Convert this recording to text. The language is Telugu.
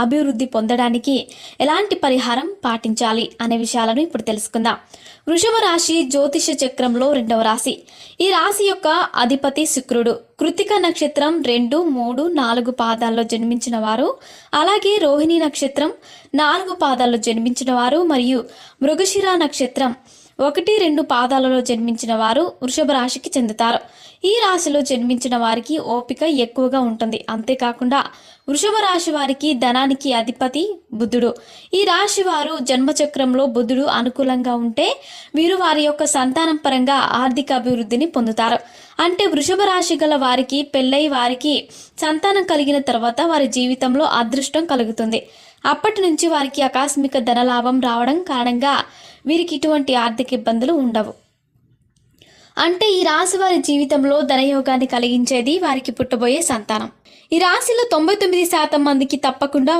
అభివృద్ధి పొందడానికి ఎలాంటి పరిహారం పాటించాలి అనే విషయాలను ఇప్పుడు తెలుసుకుందాం. వృషభ రాశి జ్యోతిష చక్రంలో 2వ రాశి. ఈ రాశి యొక్క అధిపతి శుక్రుడు. కృతిక నక్షత్రం 2, 3, 4 పాదాల్లో జన్మించిన వారు, అలాగే రోహిణి నక్షత్రం 4 పాదాల్లో జన్మించిన వారు మరియు మృగశిర నక్షత్రం 1, 2 పాదాలలో జన్మించిన వారు వృషభ రాశికి చెందుతారు. ఈ రాశిలో జన్మించిన వారికి ఓపిక ఎక్కువగా ఉంటుంది. అంతేకాకుండా వృషభ రాశి వారికి ధనానికి అధిపతి బుధుడు. ఈ రాశి వారు జన్మచక్రంలో బుధుడు అనుకూలంగా ఉంటే వీరు వారి యొక్క సంతానం పరంగా ఆర్థిక అభివృద్ధిని పొందుతారు. అంటే వృషభ రాశి గల వారికి పెళ్ళై వారికి సంతానం కలిగిన తర్వాత వారి జీవితంలో అదృష్టం కలుగుతుంది. అప్పటి నుంచి వారికి ఆకస్మిక ధనలాభం రావడం కారణంగా వీరికి ఇటువంటి ఆర్థిక ఇబ్బందులు ఉండవు. అంటే ఈ రాశి వారి జీవితంలో ధనయోగాన్ని కలిగించేది వారికి పుట్టబోయే సంతానం. ఈ రాశిలో 99% మందికి తప్పకుండా